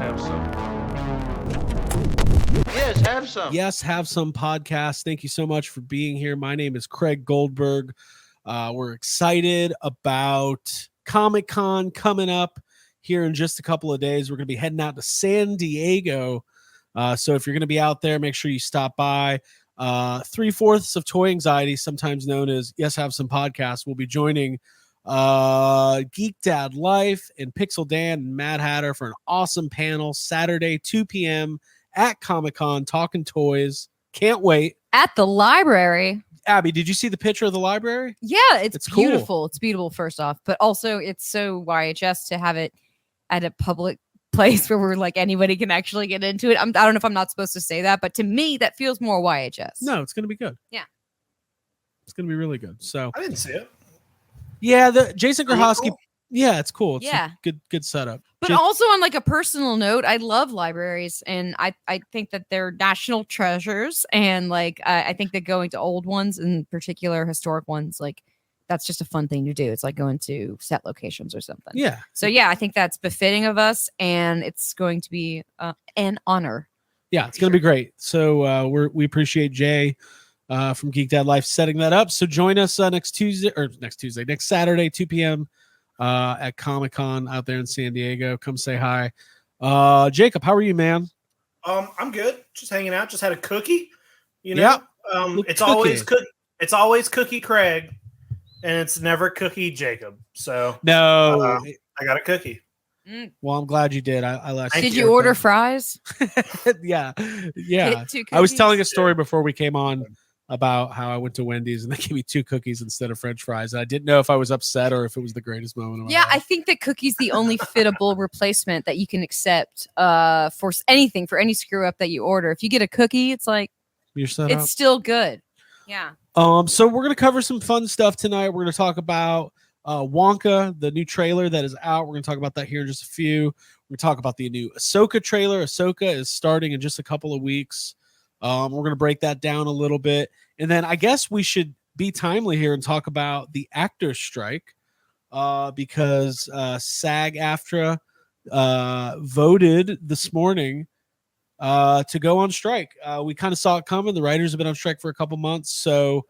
Have some. Yes, have some. Yes, have some podcast. Thank you so much for being here. My name is Craig Goldberg. We're excited about Comic-Con coming up here in just a couple of days. We're going to be heading out to San Diego. So if you're going to be out there, make sure you stop by. 3/4 of Toy Anxiety, sometimes known as Yes, Have Some Podcast, will be joining Geek Dad Life and Pixel Dan and Mad Hatter for an awesome panel Saturday, 2 p.m. at Comic-Con, talking toys. Can't wait. At the library. Abby, did you see the picture of the library? Yeah, it's Cool. beautiful. It's beautiful, first off. But also, it's so YHS to have it at a public place where we're like anybody can actually get into it. I don't know if I'm not supposed to say that, but to me, that feels more YHS. No, it's going to be good. Yeah. It's going to be really good. So, I didn't see it. yeah, the Jason Grohowski. Cool. Yeah, it's cool. It's Yeah. a good setup. But also on like a personal note, I love libraries, and I think that they're national treasures, and like I think that going to old ones, in particular historic ones, like that's just a fun thing to do. It's like going to set locations or something. Yeah. So yeah, I think that's befitting of us, and it's going to be an honor. Yeah, it's going to be great. So we appreciate Jay from Geek Dad Life setting that up. So join us next Saturday, 2 p.m. At Comic-Con out there in San Diego. Come say hi. Jacob, how are you, man? I'm good. Just hanging out. Just had a cookie. You know, Yeah. it's Cookie. always It's always Cookie Craig, and it's never Cookie Jacob. So No. I got a cookie. Well, I'm glad you did. I Thank Did you. you order fries? yeah. Hit 2 I was cookies? telling a story before we came on about how I went to Wendy's and they gave me 2 cookies instead of French fries. And I didn't know if I was upset or if it was the greatest moment of my Yeah, I life. think that cookie's the only fittable replacement that you can accept for anything, for any screw up that you order. If you get a cookie, it's like You're set it's up. still good. Yeah. So we're gonna cover some fun stuff tonight. We're gonna talk about Wonka, the new trailer that is out. We're gonna talk about that here in just a few. We're gonna talk about the new Ahsoka trailer. Ahsoka is starting in just a couple of weeks. We're gonna break that down a little bit, and then I guess we should be timely here and talk about the actors' strike because SAG-AFTRA voted this morning to go on strike. We kind of saw it coming. The writers have been on strike for a couple months. So,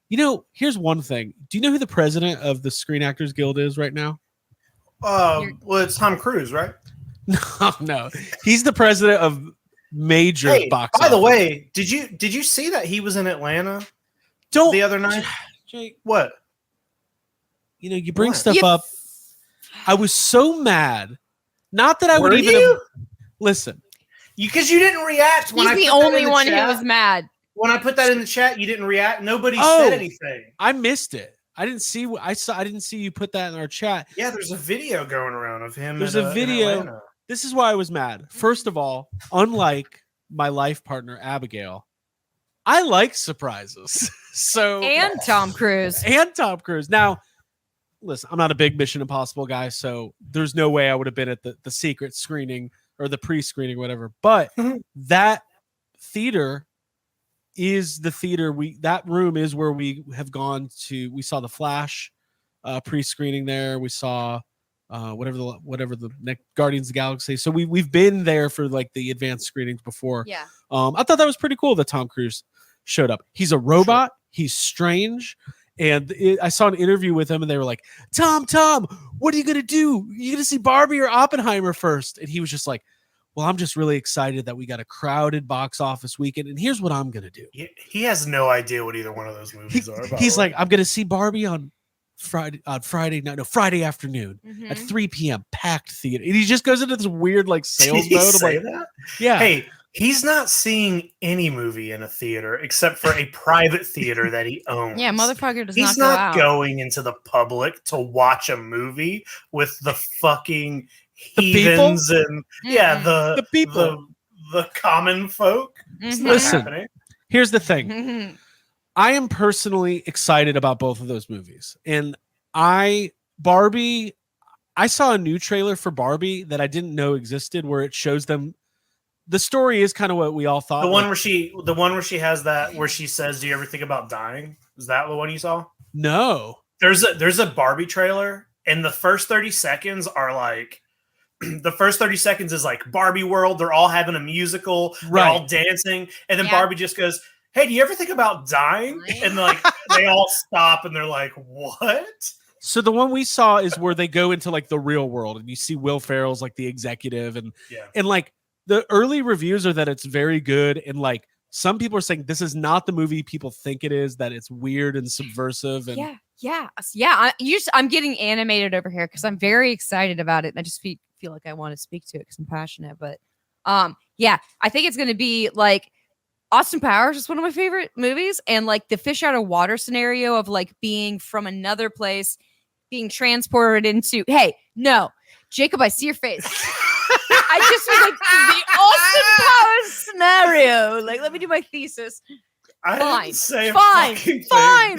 here's one thing. Do you know who the president of the Screen Actors Guild is right now? Well, it's Tom Cruise, right? No. He's the president of major Hey, box by the office. way, did you see that he was in Atlanta Don't the other night? Jake, What? you bring What? stuff up. I was so mad. Not that I would Were even you? listen. Because you didn't react when He's I the put that only in the one who chat. was mad. When I put that in the chat, you didn't react. Nobody Oh. said anything. I missed it. I didn't see I didn't see you put that in our chat. Yeah, there's a video going around of him. There's in, a in video. Atlanta. This is why I was mad. First of all, unlike my life partner Abigail, I like surprises. So And Tom Cruise. and Tom Cruise. Now, listen, I'm not a big Mission Impossible guy, so there's no way I would have been at the secret screening or the pre-screening, whatever. But that theater is the theater that room is where we have gone to. We saw the Flash pre-screening there. We saw whatever the next Guardians of the Galaxy. So we've been there for like the advanced screenings before. Yeah. I thought that was pretty cool that Tom Cruise showed up. He's a robot. He's strange. And I saw an interview with him and they were like, Tom, what are you going to do? You going to see Barbie or Oppenheimer first? And he was just like, well, I'm just really excited that we got a crowded box office weekend. And here's what I'm going to do. He has no idea what either one of those movies are. by He's the way. like, I'm going to see Barbie on Friday afternoon Mhm. at 3 p.m. packed theater. And he just goes into this weird like Did sales he mode. I'm say like, that? yeah. Hey, he's not seeing any movie in a theater except for a private theater that he owns. Yeah, motherfucker does He's not go not out. going into the public to watch a movie with the fucking The heathens and yeah, Mm-mm. the people. the common folk. It's not Listen. happening. Here's the thing. Mhm. I am personally excited about both of those movies. And Barbie, I saw a new trailer for Barbie that I didn't know existed where it shows them. The story is kind of what we all thought. The one like, where she has that where she says, "Do you ever think about dying?" Is that the one you saw? no. There's a Barbie trailer, and the first 30 seconds are like the first 30 seconds is like Barbie world. They're all having a musical. They're all dancing. And then Barbie just goes, hey, do you ever think about dying? And like they all stop and they're like, what? So the one we saw is where they go into like the real world and you see Will Ferrell's like the executive and like the early reviews are that it's very good. And like some people are saying this is not the movie people think it is, that it's weird and subversive. And I'm getting animated over here because I'm very excited about it. And I just feel like I want to speak to it because I'm passionate. But I think it's going to be like Austin Powers is one of my favorite movies. And like the fish out of water scenario of like being from another place, being transported into, hey, no, Jacob, I see your face. I just was like the Austin Powers scenario. Like, let me do my thesis. Fine,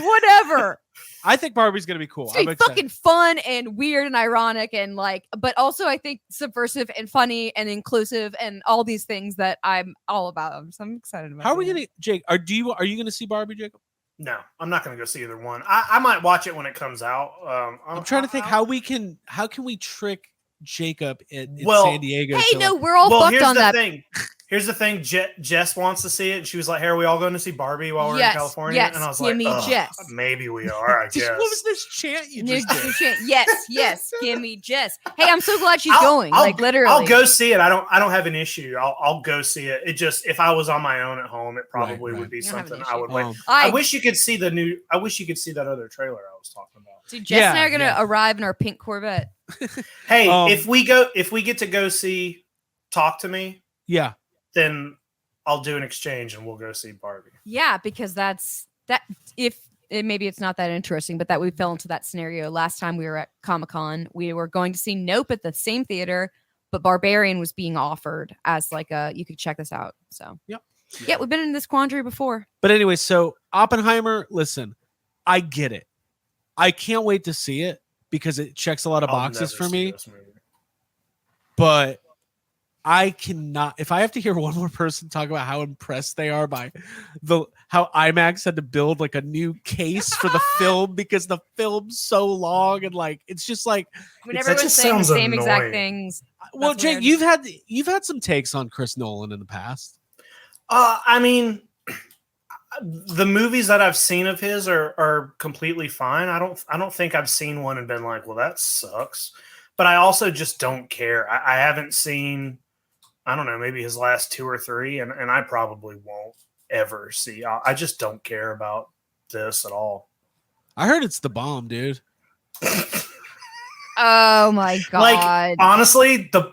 whatever. I think Barbie's gonna be cool. It's fucking fun and weird and ironic and like, but also I think subversive and funny and inclusive and all these things that I'm all about. So I'm excited about. How are we gonna, Jake? Are you gonna see Barbie, Jacob? No, I'm not gonna go see either one. I might watch it when it comes out. I'm trying to think how can we trick Jacob in San Diego? Hey, no, we're all fucked on that. Here's the thing. Jess wants to see it, and she was like, "Hey, are we all going to see Barbie while we're in California?" Yes, and I was like, Jess. "Maybe we are." I guess. What was this chant you just did? Yes, give me Jess. Hey, I'm so glad she's going. Like literally, I'll go see it. I don't have an issue. I'll go see it. It just if I was on my own at home, it probably would be something I would like. I wish you could see I wish you could see that other trailer I was talking about. So Jess and I are gonna arrive in our pink Corvette. Hey, if we get to go see Talk to Me, then I'll do an exchange and we'll go see Barbie. Yeah, because that's that. Maybe it's not that interesting, but that we fell into that scenario last time we were at Comic-Con. We were going to see Nope at the same theater, but Barbarian was being offered as like you could check this out. So we've been in this quandary before. But anyway, so Oppenheimer, listen, I get it. I can't wait to see it because it checks a lot of boxes for me. But I cannot, if I have to hear one more person talk about how impressed they are by how IMAX had to build like a new case for the film because the film's so long and like it's just like when everyone's saying the same exact things. Well, Jake, you've had some takes on Chris Nolan in the past. I mean, the movies that I've seen of his are completely fine. I don't think I've seen one and been like, well, that sucks. But I also just don't care. I haven't seen, I don't know, maybe his last 2 or 3, and I probably won't ever see. I just don't care about this at all. I heard it's the bomb, dude. Oh my god! Like honestly, the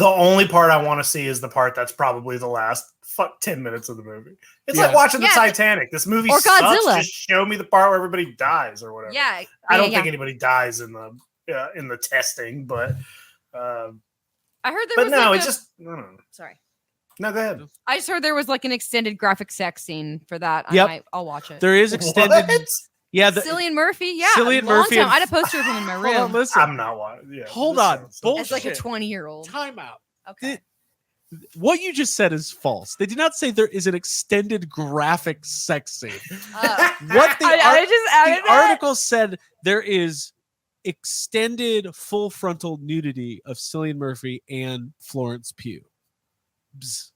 only part I want to see is the part that's probably the last 10 minutes of the movie. It's like watching the Titanic. This movie or sucks. Godzilla. Just show me the part where everybody dies or whatever. Yeah, I don't think anybody dies in the testing, but I heard there was no, it's just I don't know. Sorry. No, go ahead. I just heard there was like an extended graphic sex scene for that. I'll watch it. There is extended. What? Yeah, Cillian Murphy. Yeah, Cillian Murphy. I had a poster of him in my room. Listen, I'm not watching. Yeah, hold on. Bullshit. As like a 20-year-old. Time out. Okay. What you just said is false. They did not say there is an extended graphic sex scene. What the article said there is extended full frontal nudity of Cillian Murphy and Florence Pugh. Bzz.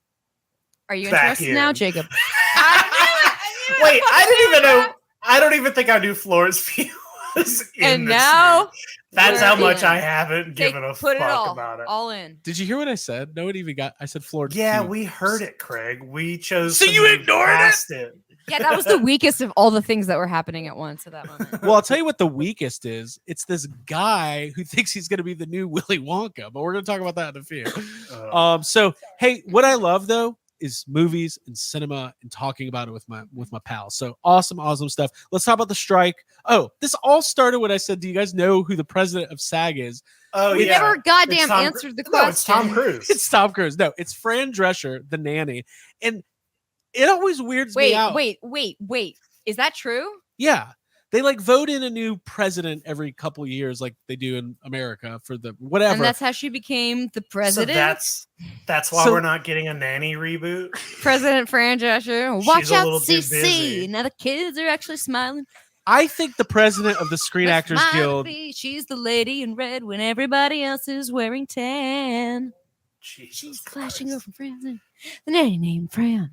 Are you interested now, Jacob? Wait, I didn't even know. I don't even think I knew Florence Pugh was in and this now movie. That's how much I haven't given a fuck about it. All in. Did you hear what I said? No one even got. I said Florence. Yeah, Pugh. we heard it, Craig. We chose. So you ignored it. Yeah, that was the weakest of all the things that were happening at once at that moment. Well, I'll tell you what the weakest is. It's this guy who thinks he's going to be the new Willy Wonka, but we're going to talk about that in a few. So, hey, what I love though is movies and cinema and talking about it with my pals. So awesome stuff. Let's talk about the strike. Oh, this all started when I said, do you guys know who the president of SAG is? Oh, we never goddamn answered the question. No, it's Tom Cruise. It's Tom Cruise. No, it's Fran Drescher, the nanny. And it always weirds me out. Wait. Is that true? Yeah. They like vote in a new president every couple of years, like they do in America for the whatever. And that's how she became the president. So that's why we're not getting a nanny reboot. President Fran Drescher. Watch out, CC. Now the kids are actually smiling. I think the president of the Screen What's Actors my Guild. fee? She's the lady in red when everybody else is wearing tan. Jesus She's Christ. flashing over friends and the name named Fran.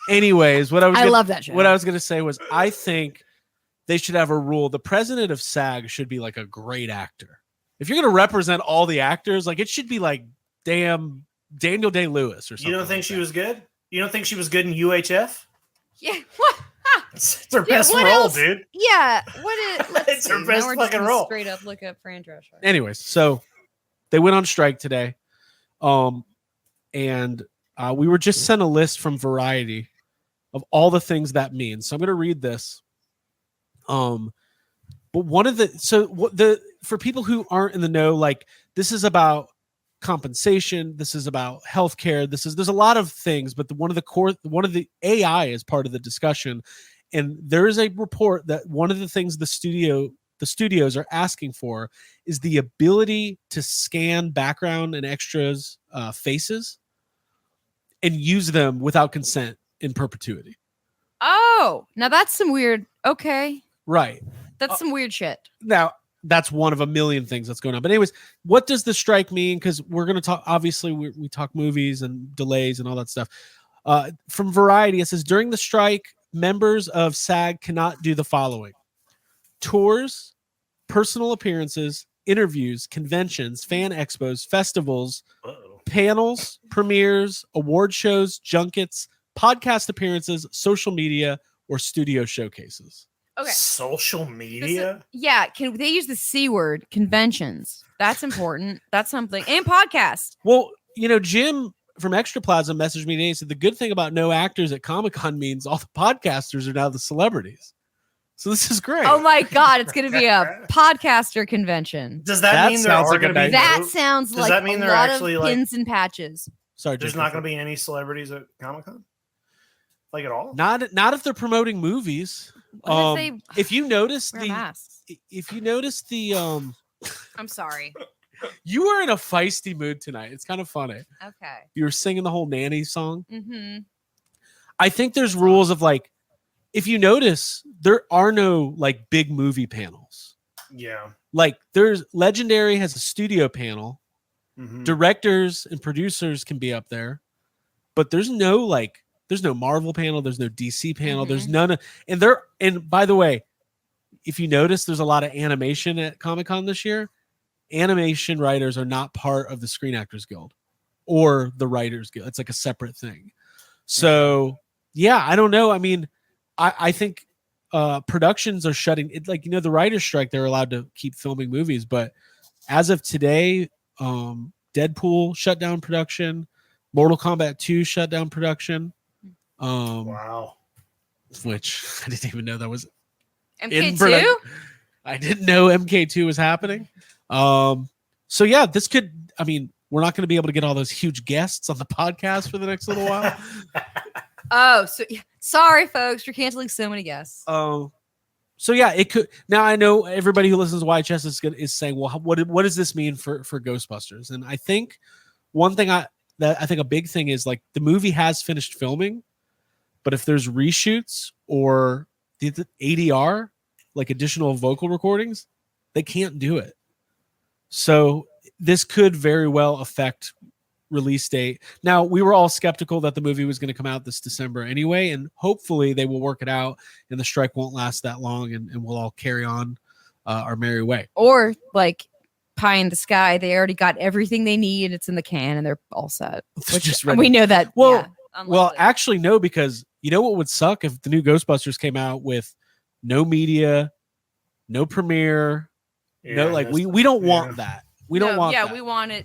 Anyways, I love that show. What I was gonna say was, I think they should have a rule. The president of SAG should be like a great actor. If you're gonna represent all the actors, like it should be like damn Daniel Day-Lewis or something. You don't think like she that. was good? You don't think she was good in UHF? Yeah. What? It's her Yeah, best what role, else? dude. Yeah. What is? Let's It's her see. best Now we're fucking just gonna role. straight up look up Fran Drescher. Anyways, so they went on strike today, and we were just sent a list from Variety of all the things that means. So I'm going to read this. But one of for people who aren't in the know, like this is about compensation, this is about healthcare, there's a lot of things, but one of the AI is part of the discussion, and there is a report that one of the things the studios are asking for is the ability to scan background and extras faces and use them without consent in perpetuity. Oh, now that's some weird. Okay, Right. that's some weird shit. Now, that's one of a million things that's going on. But anyways, what does the strike mean? Because we're going to talk, obviously, we talk movies and delays and all that stuff. From Variety, it says, during the strike, members of SAG cannot do the following: tours, personal appearances, interviews, conventions, fan expos, festivals, panels, premieres, award shows, junkets, podcast appearances, social media, or studio showcases. Okay. Social media? Yeah, can they use the C word? Conventions. That's important. That's something. And podcast. Well, Jim from Extra Plaza messaged me today and said the good thing about no actors at Comic-Con means all the podcasters are now the celebrities. So this is great. Oh my God, it's going to be a podcaster convention. Does that That mean there sounds are like a going to be nice- That no- sounds does like that mean a they're lot actually, of like- pins and patches. Sorry, There's Jake, not go going to be any celebrities at Comic-Con? Like at all? not if they're promoting movies. What if they If you notice wear masks? the I'm sorry. you were in a feisty mood tonight. It's kind of funny. Okay. You were singing the whole nanny song. Mm-hmm. I think there's rules of like, if you notice, there are no like big movie panels. Yeah. Like there's Legendary has a studio panel. Mhm. Directors and producers can be up there, but there's no Marvel panel, there's no DC panel, there's none of, and by the way, if you notice, there's a lot of animation at Comic-Con this year. Animation writers are not part of the Screen Actors Guild or the Writers Guild. It's like a separate thing. So yeah, I don't know. I mean, I think productions are shutting it. Like, the writers' strike, they're allowed to keep filming movies, but as of today, Deadpool shut down production, Mortal Kombat 2 shut down production. Wow. Which I didn't even know that was MK2? I didn't know MK2 was happening. So yeah, this could, we're not going to be able to get all those huge guests on the podcast for the next little while. Oh, so sorry, folks. You're canceling so many guests. So yeah, it could. Now I know everybody who listens to YHS is saying, well, what does this mean for Ghostbusters? And I think one thing I think a big thing is, like, the movie has finished filming, but if there's reshoots or the ADR, like additional vocal recordings, they can't do it. So this could very well affect release date. Now, we were all skeptical that the movie was going to come out this December anyway, and hopefully they will work it out and the strike won't last that long, and we'll all carry on our merry way. Or like pie in the sky, they already got everything they need. It's in the can and they're all set. Which, Just ready. we know that. Well, yeah, unlikely. actually, no, because you know what would suck if the new Ghostbusters came out with no media, no premiere, we don't want that. We don't want that. We want it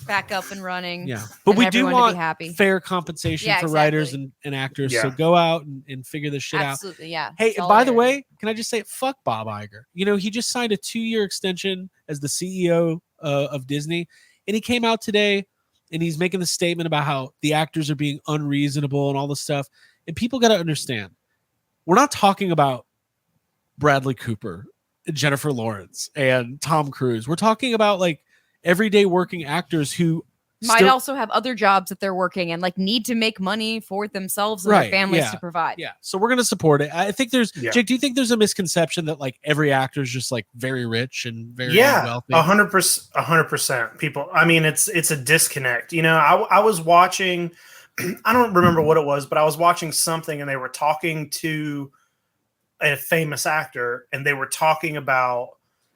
back up and running. Yeah, but and we do everyone to want be happy. fair compensation Yeah, for exactly. writers and actors. Yeah. So go out and figure this shit out. Absolutely, yeah. Hey, and by the Solidarity. way, can I just say, fuck Bob Iger. He just signed a 2-year extension as the CEO of Disney, and he came out today and he's making the statement about how the actors are being unreasonable and all this stuff. And people got to understand, we're not talking about Bradley Cooper, Jennifer Lawrence, and Tom Cruise. We're talking about like everyday working actors who might also have other jobs that they're working and like need to make money for themselves and their families to provide. Yeah. So we're going to support it. I think Jake, do you think there's a misconception that like every actor is just like very rich and very wealthy? 100%. People, I mean, it's a disconnect. You know, I was watching, I don't remember what it was, but I was watching something and they were talking to a famous actor and they were talking about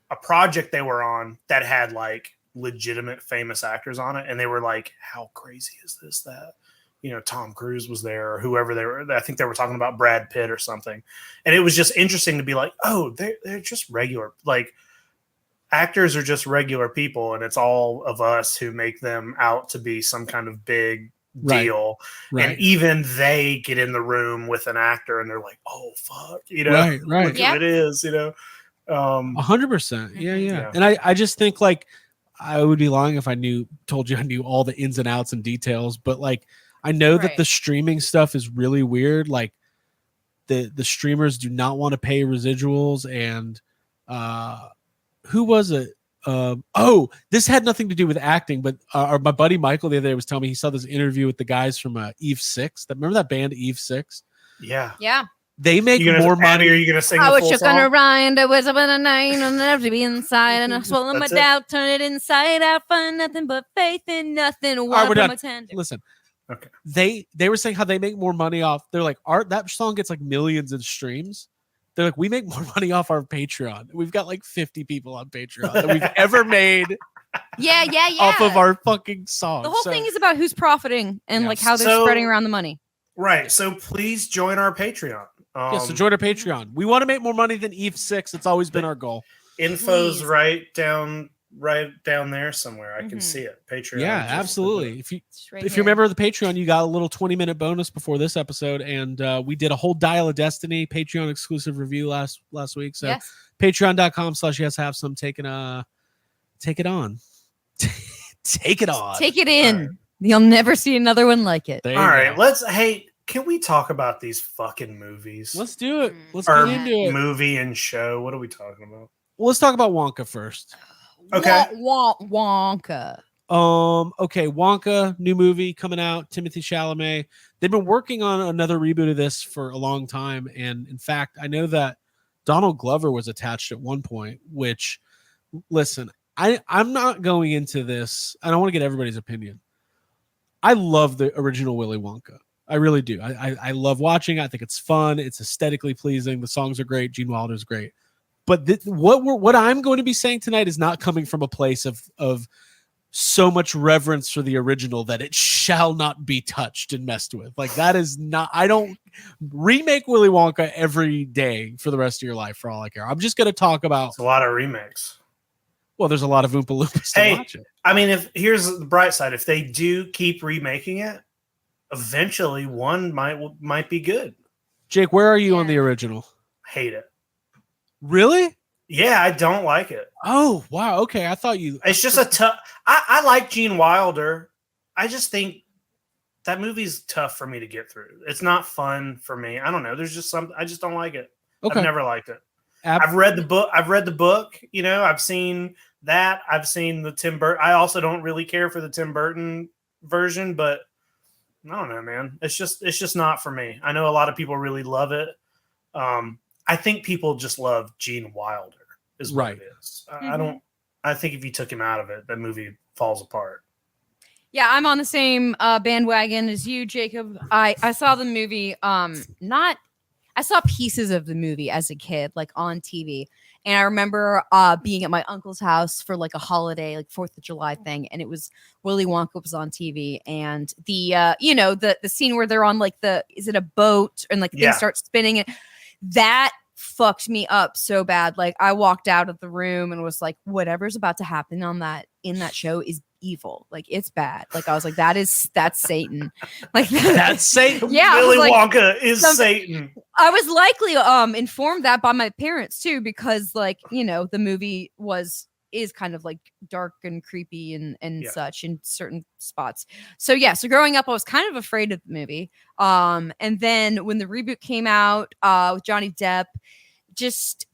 a project they were on that had like legitimate famous actors on it, and they were like, how crazy is this that, you know, Tom Cruise was there or whoever they were. I think they were talking about Brad Pitt or something, and it was just interesting to be like, oh, they're just regular, like actors are just regular people, and it's all of us who make them out to be some kind of big deal. Right. And even they get in the room with an actor and they're like, oh fuck, you know, look who it is, you know. 100%. Yeah. And I just think like I would be lying if I told you I knew all the ins and outs and details, but like I know that the streaming stuff is really weird. Like the streamers do not want to pay residuals, and who was it? This had nothing to do with acting, but my buddy Michael the other day was telling me he saw this interview with the guys from Eve 6. Remember that band Eve 6? Yeah. They make more money. Are you gonna sing? I was just gonna rhyme. I was up in a night and never to be inside, and I swallow my doubt, turn it inside out, find nothing but faith in nothing. Right, we're done. Listen, okay. They were saying how they make more money off. They're like, that song gets like millions of streams. They're like, we make more money off our Patreon. We've got like 50 people on Patreon that we've ever made. Yeah. Off of our fucking song. The whole thing is about who's profiting and like how they're spreading around the money. Right. So please join our Patreon. So join our Patreon. We want to make more money than Eve 6. It's always been our goal. Info's right down there somewhere. I can see it. Patreon. Yeah, absolutely. If you're a member of the Patreon, you got a little 20-minute bonus before this episode, and we did a whole Dial of Destiny Patreon exclusive review last week. So patreon.com/yeshafsome. Take it on. Take it on. Take it in. Right. You'll never see another one like it. All right, can we talk about these fucking movies? Let's do it. Let's get into it. Movie and show. What are we talking about? Well, let's talk about Wonka first. Okay. Wonka. Okay, Wonka, new movie coming out. Timothée Chalamet. They've been working on another reboot of this for a long time, and in fact, I know that Donald Glover was attached at one point. Which, listen, I'm not going into this. I don't want to get everybody's opinion. I love the original Willy Wonka. I really do. I love watching it. I think it's fun. It's aesthetically pleasing. The songs are great. Gene Wilder's great. But what I'm going to be saying tonight is not coming from a place of so much reverence for the original that it shall not be touched and messed with. Like that is not. I don't remake Willy Wonka every day for the rest of your life for all I care. I'm just going to talk about. It's a lot of remakes. Well, there's a lot of Oompa Loompas to watch it. I mean, here's the bright side. If they do keep remaking it, eventually one might be good. Jake, where are you on the original? Hate it. Really? Yeah, I don't like it. Oh, wow. Okay. I thought you. It's just a tough. I like Gene Wilder. I just think that movie's tough for me to get through. It's not fun for me. I don't know. There's just something. I just don't like it. Okay. I've never liked it. I've read the book. You know, I've seen that. I've seen the Tim Burton. I also don't really care for the Tim Burton version, but I don't know, man. It's just not for me. I know a lot of people really love it. I think people just love Gene Wilder is what it is. Mm-hmm. I think if you took him out of it, that movie falls apart. Yeah, I'm on the same bandwagon as you, Jacob. I saw the movie, I saw pieces of the movie as a kid, like on TV. And I remember being at my uncle's house for like a holiday, like 4th of July thing. And it was Willy Wonka was on TV. And the scene where they're on like is it a boat? And like things start spinning. And that fucked me up so bad. Like I walked out of the room and was like, whatever's about to happen in that show is evil. Like it's bad. Like I was like, that's Satan. Like that's Satan. Yeah, Willy Wonka is Satan. I was likely informed that by my parents too, because like the movie is kind of like dark and creepy and such in certain spots. So growing up, I was kind of afraid of the movie. And then when the reboot came out with Johnny Depp,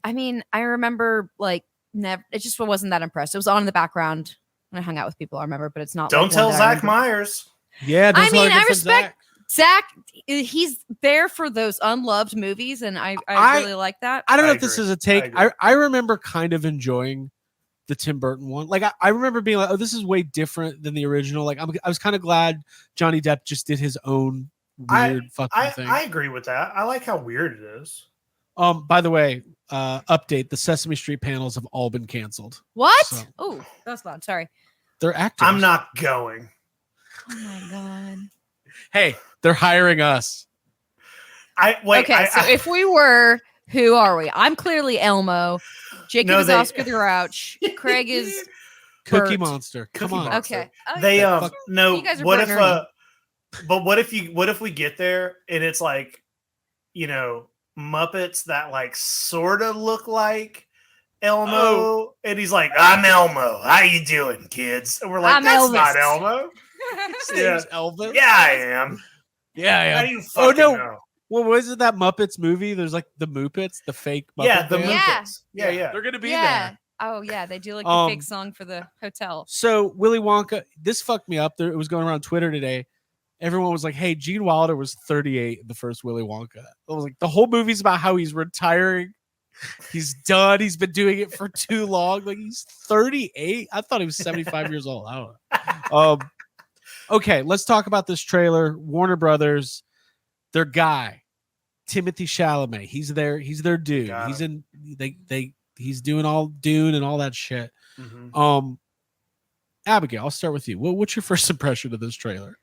I remember like it just wasn't that impressed. It was on in the background. when I hung out with people, I remember, but it's not. Don't like tell one that I Zach remember. Myers. Yeah, I mean, I respect respect Zach. He's there for those unloved movies, and I really like that. I don't know I if this agree. is a take. I agree. I remember kind of enjoying the Tim Burton one. Like I remember being like, oh, this is way different than the original. Like I was kind of glad Johnny Depp just did his own weird fucking thing. I agree with that. I like how weird it is. By the way, update: the Sesame Street panels have all been canceled. What? So- Oh, that's loud. Sorry. They're actors. I'm not going. Oh my god. Hey, they're hiring us. Okay, so if we were, who are we? I'm clearly Elmo. Jacob is Oscar the Grouch. Craig is Cookie Bert. Monster. Come Cookie on. Monster. Okay. Oh, They yeah. no. You guys are What Bert if and Ernie. but what if we get there and it's like, you know, Muppets that like sort of look like Elmo, and he's like, "I'm Elmo. How you doing, kids?" And we're like, I'm "That's Elvis." not Elmo." His name's Elvis. Yeah, I am. Yeah. How do you fucking know? Well, was it that Muppets movie? There's like the Muppets, the fake Muppet Yeah, the band. Muppets. Yeah. They're gonna be Yeah. there. Oh yeah, they do like the fake song for the hotel. So Willy Wonka, this fucked me up. It was going around Twitter today. Everyone was like, "Hey, Gene Wilder was 38 in the first Willy Wonka." I was like, the whole movie's about how he's retiring. He's done. He's been doing it for too long. Like he's 38. I thought he was 75 years old. I don't know. Okay, let's talk about this trailer. Warner Brothers, their guy, Timothy Chalamet. He's their dude. Got He's him. in. He's doing all Dune and all that shit. Mm-hmm. Abigail, I'll start with you. What's your first impression of this trailer?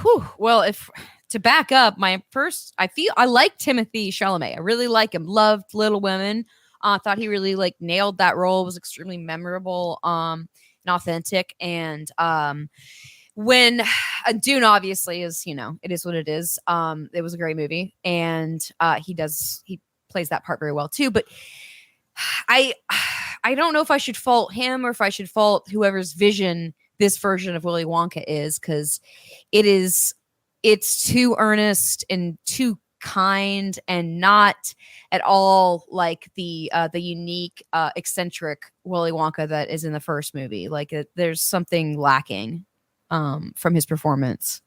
Whew. Well, if to back up, I like Timothy Chalamet. I really like him. Loved Little Women. Thought he really like nailed that role. Was extremely memorable, and authentic. And when Dune obviously is, it is what it is. It was a great movie, and he plays that part very well too. But I don't know if I should fault him or if I should fault whoever's vision this version of Willy Wonka is, because it's too earnest and too kind and not at all like the unique eccentric Willy Wonka that is in the first movie. Like there's something lacking from his performance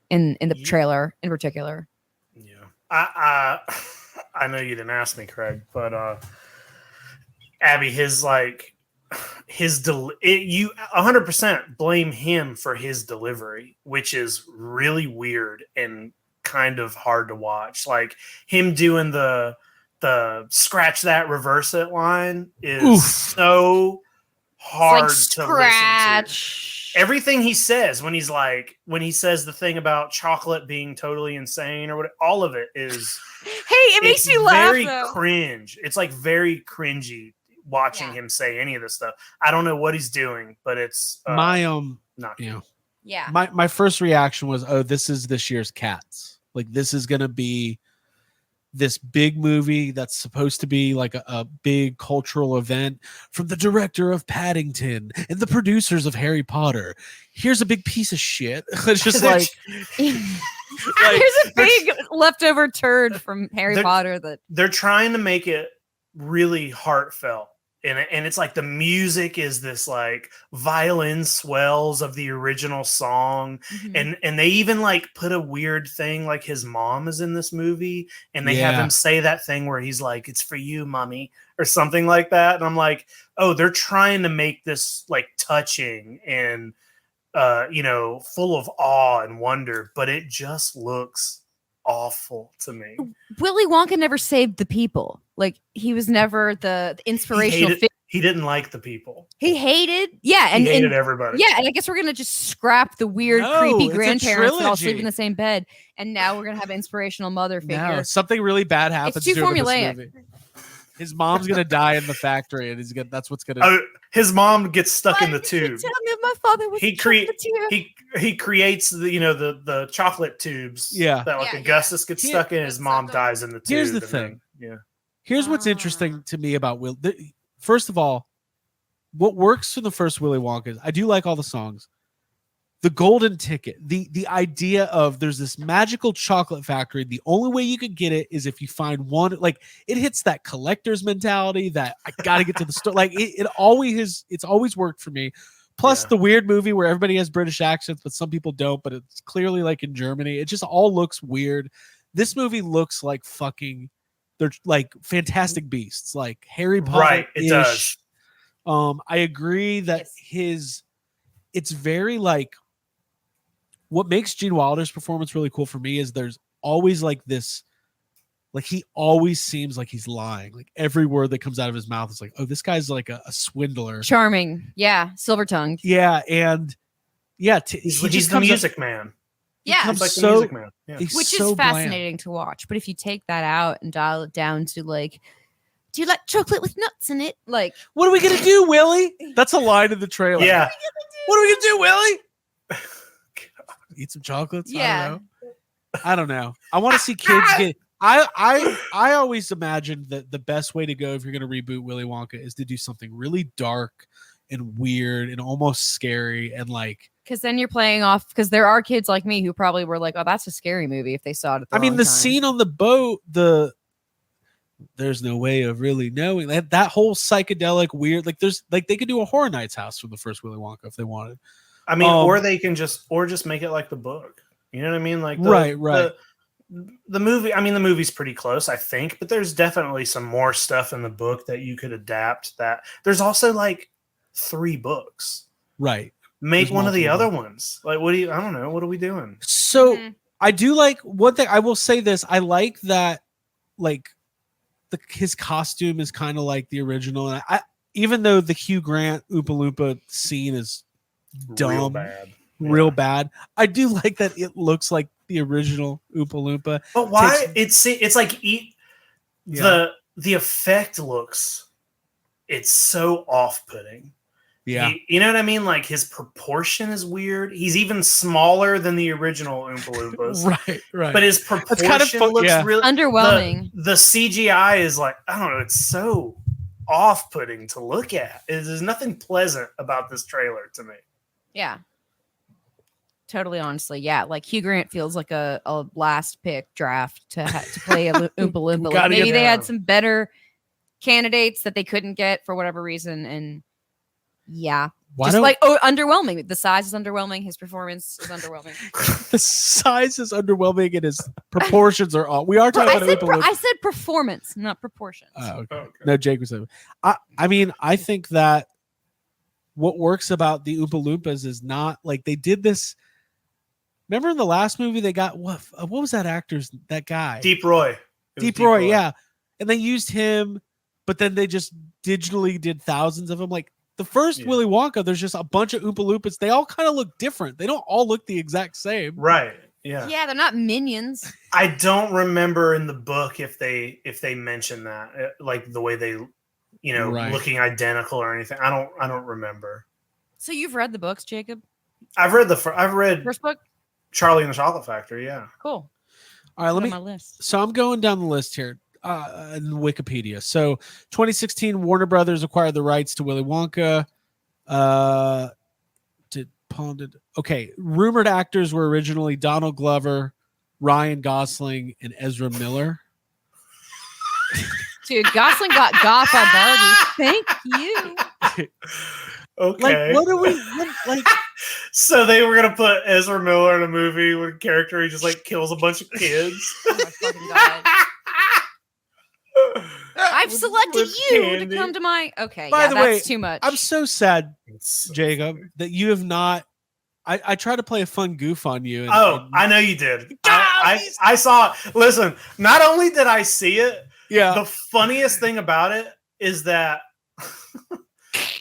in the trailer in particular. Yeah, I know you didn't ask me, Craig, but Abby, you 100% blame him for his delivery, which is really weird and kind of hard to watch. Like him doing the scratch that, reverse it line is so hard to listen to. Everything he says when he says the thing about chocolate being totally insane or what, all of it is. Hey, it makes me laugh. Very cringe. It's like very cringy watching him say any of this stuff. I don't know what he's doing, but it's not good. Yeah. My first reaction was, oh, this is this year's Cats. Like this is gonna be this big movie that's supposed to be like a big cultural event from the director of Paddington and the producers of Harry Potter. Here's a big piece of shit. It's just like here's a big leftover turd from Harry Potter that they're trying to make it really heartfelt. And it's like the music is this like violin swells of the original song. Mm-hmm. And they even like put a weird thing like his mom is in this movie and they have him say that thing where he's like, "It's for you, mommy," or something like that. And I'm like, oh, they're trying to make this like touching and full of awe and wonder, but it just looks awful to me. Willy Wonka never saved the people. Like he was never the inspirational figure. He didn't like the people. He hated, he hated everybody. Yeah, and I guess we're gonna just scrap the weird, creepy grandparents that all sleep in the same bed, and now we're gonna have an inspirational mother figure. No, something really bad happens. It's too formulaic. This movie. His mom's gonna die in the factory, and that's what's gonna. His mom gets stuck in the tube. Tell me my father was he creates the chocolate tubes. Yeah, that Augustus gets stuck in. His mom dies in the tube. Here's the thing. Here's what's interesting to me about Will. First of all, what works for the first Willy Wonka is I do like all the songs. The golden ticket, the idea of there's this magical chocolate factory. The only way you could get it is if you find one. Like it hits that collector's mentality that I got to get to the store. Like it's always worked for me. Plus the weird movie where everybody has British accents, but some people don't, but it's clearly like in Germany. It just all looks weird. This movie looks like fucking, they're like Fantastic Beasts, like Harry Potter. Right, it does. I agree that it's very like, what makes Gene Wilder's performance really cool for me is there's always like this, like he always seems like he's lying. Like every word that comes out of his mouth is like, oh, this guy's like a swindler. Charming. Yeah. Silver tongued. Yeah. And yeah, he's the music man. Yeah. He's like the music man. Yeah. Which is fascinating to watch. But if you take that out and dial it down to like, do you like chocolate with nuts in it? Like, what are we gonna do, Willie? That's a line in the trailer. Yeah. What are we gonna do, Willie? Eat some chocolates? Yeah. I don't know. I want to see kids get. I always imagined that the best way to go if you're gonna reboot Willy Wonka is to do something really dark and weird and almost scary and like. Because then you're playing off. Because there are kids like me who probably were like, "Oh, that's a scary movie." If they saw it. At the wrong time. Scene on the boat. There's no way of really knowing that whole psychedelic weird. Like there's like they could do a Horror Nights house from the first Willy Wonka if they wanted. I mean, or they can just make it like the book. You know what I mean? Like right. The movie. I mean, the movie's pretty close, I think, but there's definitely some more stuff in the book that you could adapt. That there's also like 3 books. Right. Make one of the other ones. Like, I don't know. What are we doing? So I do like one thing. I will say this. I like that. Like his costume is kind of like the original, and even though the Hugh Grant Oompa Loompa scene is dumb, real bad. I do like that it looks like the original Oompa Loompa. But why? It's like the effect looks. It's so off-putting. Yeah, you know what I mean. Like his proportion is weird. He's even smaller than the original Oompa Loompas. right. But his proportion looks really underwhelming. The CGI is like, I don't know. It's so off-putting to look at. There's nothing pleasant about this trailer to me. Yeah. Totally, honestly, yeah. Like Hugh Grant feels like a last pick draft to play a Oompa Loompa. Like maybe they had some better candidates that they couldn't get for whatever reason, and underwhelming. The size is underwhelming. His performance is underwhelming. The size is underwhelming, and his proportions are off. We are talking about Oompa Loompa. I said performance, not proportions. Okay. No, Jake was saying. I mean, I think that what works about the Oompa Loompas is not like they did this. Remember in the last movie they got what was that guy? Deep Roy. Deep Roy, yeah. And they used him, but then they just digitally did thousands of them. Like the first Willy Wonka, there's just a bunch of Oompa Loompas. They all kind of look different. They don't all look the exact same. Right. Yeah. Yeah, they're not minions. I don't remember in the book if they mention that, like the way they, looking identical or anything. I don't remember. So you've read the books, Jacob? I've read first book, Charlie and the Chocolate Factory. Yeah. Cool. All right, So I'm going down the list here in Wikipedia. So 2016, Warner Brothers acquired the rights to Willy Wonka. Rumored actors were originally Donald Glover, Ryan Gosling, and Ezra Miller. Dude, Gosling got got by Barbie. Thank you. Okay. Like, what are we like? So they were gonna put Ezra Miller in a movie with a character he just like kills a bunch of kids. Oh my fucking god! I've selected you to come to my. Okay, By the way, that's too much. I'm so sad, Jacob, that you have not. I tried to play a fun goof on you. I know you did. I saw it. Listen, not only did I see it, the funniest thing about it is that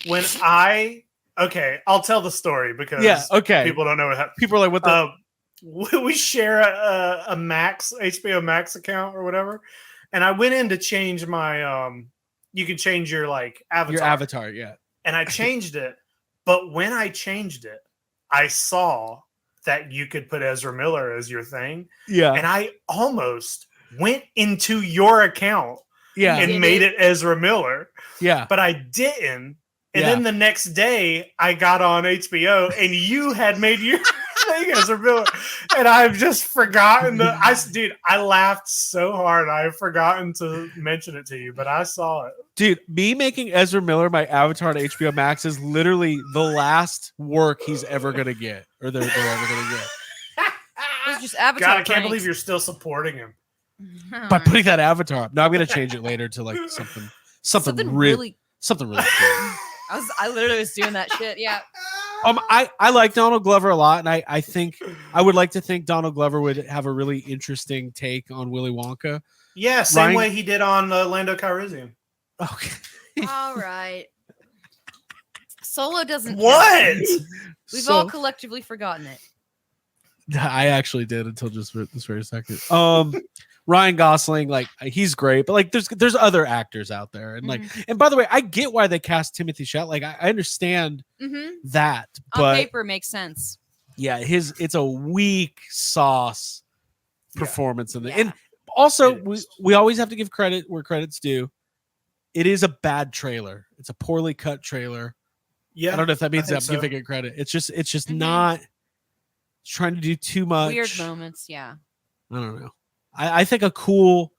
when I'll tell the story because people don't know what happened. People are like, what the? We share a HBO Max account or whatever. And I went in to change my, you can change your like avatar. Your avatar, yeah. And I changed it. But when I changed it, I saw that you could put Ezra Miller as your thing. Yeah. And I almost went into your account and made it Ezra Miller. Yeah. But I didn't. And then the next day I got on HBO and you had made your playing Ezra Miller, and I've just forgotten I laughed so hard I've forgotten to mention it to you, but I saw it. Dude, me making Ezra Miller my avatar on HBO Max is literally the last work he's ever gonna get, or they're ever gonna get. It's just Avatar. God, I can't believe you're still supporting him By putting that avatar up. No, I'm gonna change it later to like something really cool. I literally was doing that shit. Yeah. I like Donald Glover a lot, and I think I would like to think Donald Glover would have a really interesting take on Willy Wonka. Yeah, same way he did on Lando Calrissian. Okay. All right. Solo doesn't. What? We've all collectively forgotten it. I actually did until just this very second. Ryan Gosling, like he's great, but like there's other actors out there, and like, and by the way, I get why they cast Timothy Chalamet. Like I understand that, but on paper makes sense. Yeah, it's a weak sauce performance in the and also we always have to give credit where credit's due. It is a bad trailer. It's a poorly cut trailer. Yeah, I don't know if that means I'm giving it credit. It's just not trying to do too much. Weird moments, yeah. I don't know. I think a cool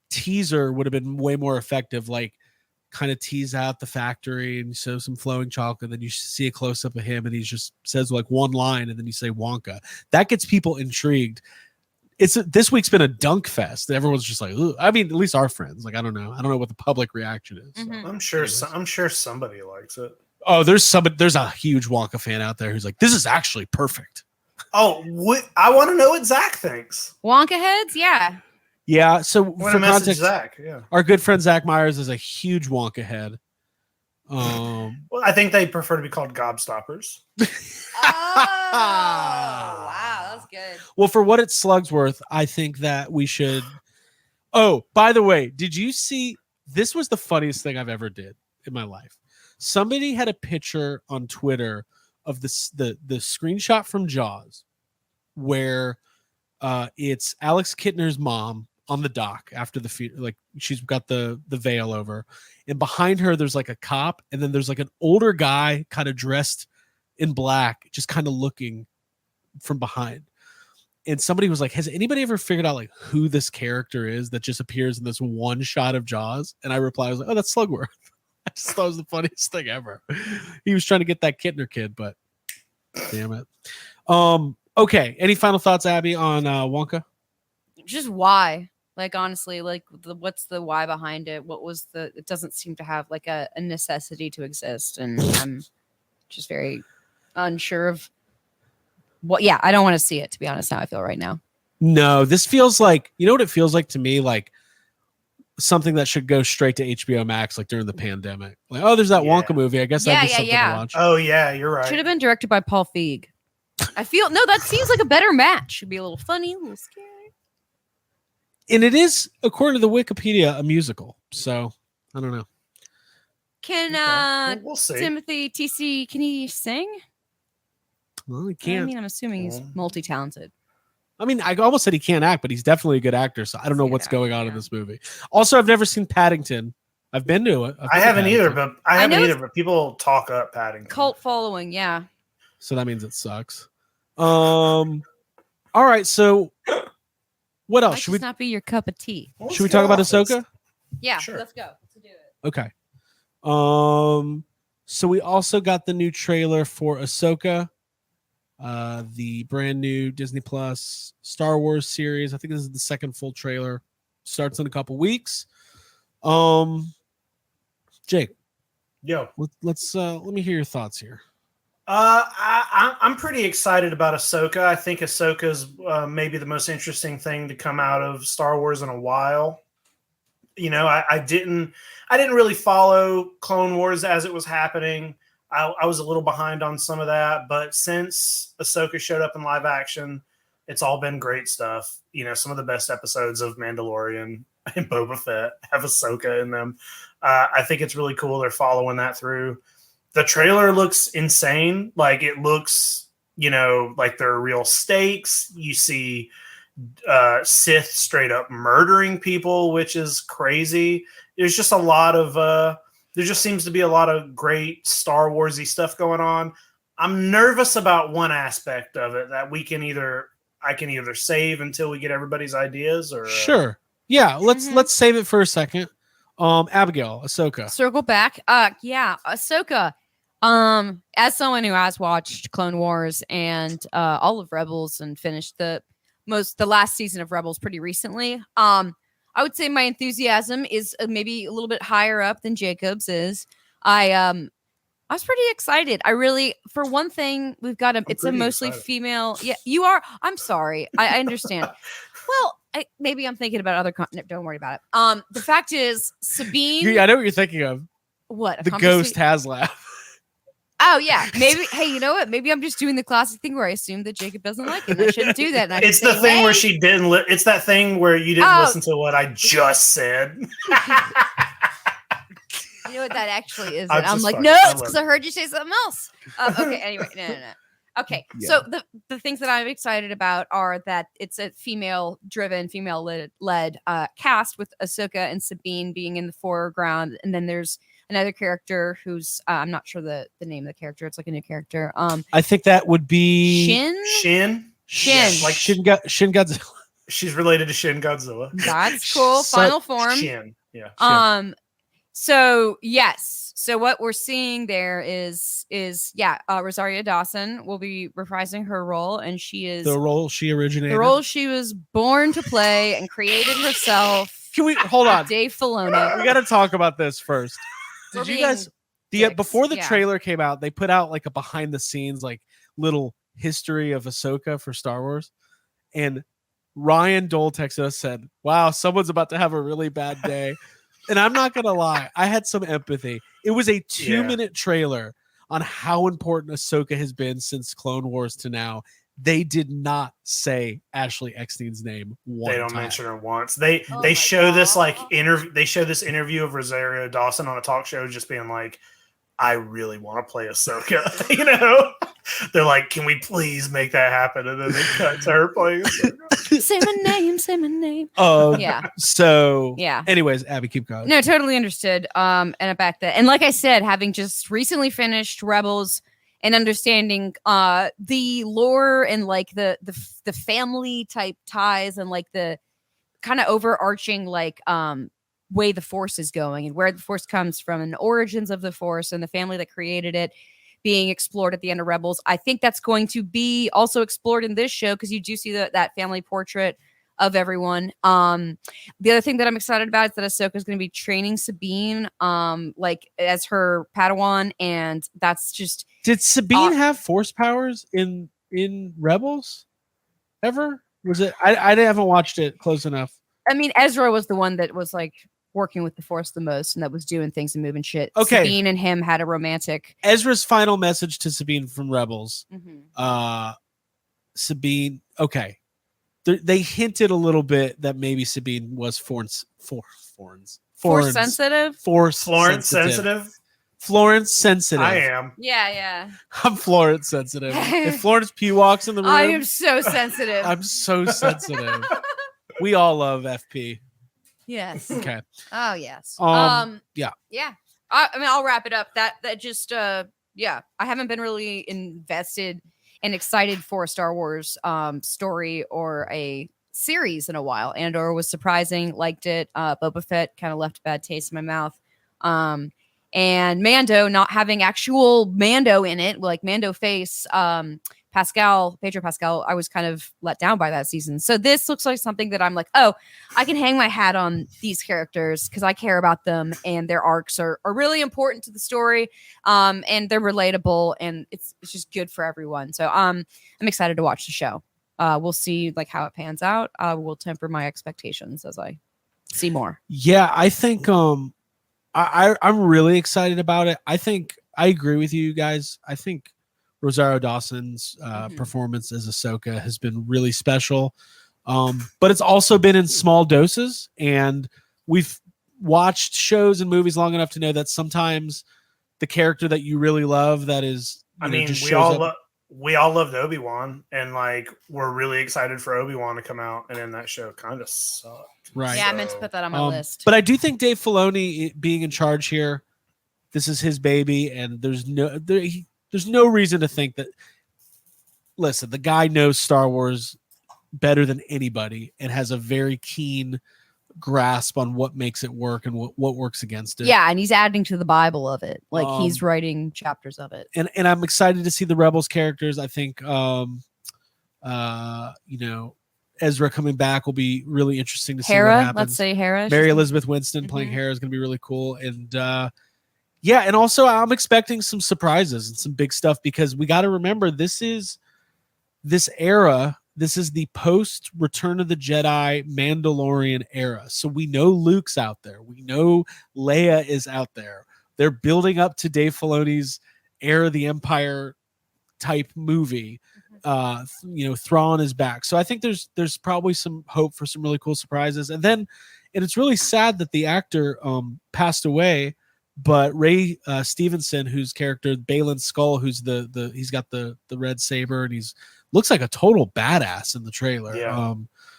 teaser would have been way more effective. Like, kind of tease out the factory and show some flowing chocolate. Then you see a close up of him, and he just says like one line, and then you say Wonka. That gets people intrigued. This week's been a dunk fest. Everyone's just like, ugh. I mean, at least our friends. Like, I don't know what the public reaction is. So. I'm sure somebody likes it. Oh, there's a huge Wonka fan out there who's like, this is actually perfect. Oh, I want to know what Zach thinks. Wonka heads, yeah. Yeah. So for context, Zach, our good friend Zach Myers is a huge Wonka head. Well, I think they prefer to be called gobstoppers. Oh, wow, that's good. Well, for what it's slugs worth, I think that we should. Oh, by the way, did you see? This was the funniest thing I've ever did in my life. Somebody had a picture on Twitter of the screenshot from Jaws, where it's Alex Kittner's mom on the dock after the like she's got the veil over, and behind her there's like a cop, and then there's like an older guy kind of dressed in black, just kind of looking from behind. And somebody was like, has anybody ever figured out like who this character is that just appears in this one shot of Jaws? And I replied, I was like, oh, that's Slugworth. I just thought it was the funniest thing ever. He was trying to get that Kittner kid, but damn it. Okay. Any final thoughts, Abby, on Wonka? Just why? Like, honestly, like what's the why behind it? It doesn't seem to have like a necessity to exist. And I'm just very unsure of what. Yeah, I don't want to see it, to be honest, how I feel right now. No, this feels like, you know what it feels like to me? Like something that should go straight to HBO Max, like during the pandemic. Like, oh, there's that Wonka movie. I guess that'd be something to watch. Oh, yeah, you're right. Should have been directed by Paul Feig. I feel, no, that seems like a better match. Should be a little funny, a little scary. And it is, according to the Wikipedia, a musical. So, I don't know. Can we'll see. Timothy TC, can he sing? Well, he can't. I mean, I'm assuming he's multi-talented. I mean, I almost said he can't act, but he's definitely a good actor. So I don't know what's going on in this movie. Also, I've never seen Paddington. I've been to it. I haven't either, but people talk up Paddington. Cult following, yeah. So that means it sucks. All right, so what else? Should we not be your cup of tea? Should we talk about Ahsoka? Yeah, sure. Let's go. Let's do it. Okay. So we also got the new trailer for Ahsoka. The brand new Disney Plus Star Wars series. I think this is the second full trailer. Starts in a couple weeks. Jake, let me hear your thoughts here. I'm pretty excited about Ahsoka. I think Ahsoka's maybe the most interesting thing to come out of Star Wars in a while. You know, I didn't really follow Clone Wars as it was happening. I was a little behind on some of that, but since Ahsoka showed up in live action, it's all been great stuff. You know, some of the best episodes of Mandalorian and Boba Fett have Ahsoka in them. I think it's really cool they're following that through. The trailer looks insane. Like, it looks, you know, like there are real stakes. You see Sith straight up murdering people, which is crazy. There's just a lot of... there just seems to be a lot of great Star Wars-y stuff going on. I'm nervous about one aspect of it that I can either save until we get everybody's ideas, or Sure. Yeah, let's save it for a second. Abigail, Ahsoka. Circle back. Yeah, Ahsoka. As someone who has watched Clone Wars and all of Rebels and finished the last season of Rebels pretty recently, I would say my enthusiasm is maybe a little bit higher up than Jacob's is. I was pretty excited. I really, for one thing, it's a mostly excited. female. Yeah, you are. I'm sorry. I understand. Well, maybe I'm thinking about other content. Don't worry about it. The fact is, Sabine. I know what you're thinking of. What? The ghost has laugh. Oh yeah, maybe. Hey, you know what? Maybe I'm just doing the classic thing where I assume that Jacob doesn't like it. And I shouldn't do that. And it's the thing where she didn't. It's that thing where you didn't listen to what I just said. You know what that actually is? I'm like, fucking- no, I it's because love I heard you say something else. Okay. Anyway, no. Okay, Yeah. so the things that I'm excited about are that it's a female-driven, female-led cast with Ahsoka and Sabine being in the foreground, and then there's another character who's I'm not sure the name of the character. It's like a new character. I think that would be Shin. Like Shin Godzilla. she's related to Shin Godzilla. That's cool. So- Final form. Shin. Yeah. So yes. So what we're seeing there is Rosario Dawson will be reprising her role, and she is The role she originated. the role she was born to play and created herself. Can we hold on? Dave Filoni. We got to talk about this first. We're Did you being guys dicks, before the yeah. trailer came out, they put out like a behind the scenes like little history of Ahsoka for Star Wars, and Ryan Dole texted us, said, "Wow, someone's about to have a really bad day." And I'm not gonna lie, I had some empathy. It was a 2-minute trailer on how important Ahsoka has been since Clone Wars to now. They did not say Ashley Eckstein's name one They don't time. mention her once. They my show this God. They show this interview of Rosario Dawson on a talk show, just being like, "I really want to play Ahsoka." You know, they're like, "Can we please make that happen?" And then they cut to her playing Ahsoka. Say my name. Say my name. Yeah. So Yeah. anyways, Abby, keep going. No, totally understood. And I back that. And like I said, having just recently finished Rebels and understanding the lore and like the family type ties and like the kind of overarching like way the Force is going and where the Force comes from and the origins of the Force and the family that created it being explored at the end of Rebels. I think that's going to be also explored in this show because you do see that family portrait of everyone. The other thing that I'm excited about is that Ahsoka is going to be training Sabine like as her Padawan, and that's just Did Sabine have Force powers in Rebels? Ever? Was it? I haven't watched it close enough. I mean, Ezra was the one that was like working with the Force the most and that was doing things and moving shit. Okay. Sabine and him had a romantic. Ezra's final message to Sabine from Rebels. Sabine. Okay. They hinted a little bit that maybe Sabine was Force Florence sensitive. Florence sensitive. Florence sensitive. I am. Yeah. I'm Florence sensitive. If Florence Pugh walks in the room, I am so sensitive. I'm so sensitive. We all love FP. Yes. Okay. Oh yes. Yeah. Yeah. I mean, I'll wrap it up. That just yeah. I haven't been really invested and excited for a Star Wars story or a series in a while. Andor was surprising, liked it. Boba Fett kind of left a bad taste in my mouth. And Mando not having actual Mando in it, like Mando face, Pedro Pascal, I was kind of let down by that season. So this looks like something that I'm like, oh, I can hang my hat on these characters because I care about them and their arcs are really important to the story. And they're relatable and it's just good for everyone. So I'm excited to watch the show. We'll see like how it pans out. We'll temper my expectations as I see more. Yeah, I think I'm really excited about it. I think I agree with you guys. I think Rosario Dawson's performance as Ahsoka has been really special. But it's also been in small doses, and we've watched shows and movies long enough to know that sometimes the character that you really love that is, we all loved Obi-Wan, and like we're really excited for Obi-Wan to come out, and then that show kind of sucked. Right. Yeah, I meant to put that on my list. But I do think Dave Filoni being in charge here, this is his baby, and there's There's no reason to think that. Listen, the guy knows Star Wars better than anybody and has a very keen grasp on what makes it work and what works against it. Yeah, and he's adding to the Bible of it. Like he's Um, writing chapters of it. And I'm excited to see the Rebels characters. I think Ezra coming back will be really interesting to see what Hera, happens. let's say Hera. Mary Elizabeth Winston playing Hera is going to be really cool. And and also I'm expecting some surprises and some big stuff, because we got to remember this is the post Return of the Jedi Mandalorian era. So we know Luke's out there. We know Leia is out there. They're building up to Dave Filoni's Heir of the Empire type movie. Thrawn is back. So I think there's probably some hope for some really cool surprises. And it's really sad that the actor passed away, but Ray Stevenson, whose character Balin Skull, who's he's got the red saber and he's looks like a total badass in the trailer. Yeah.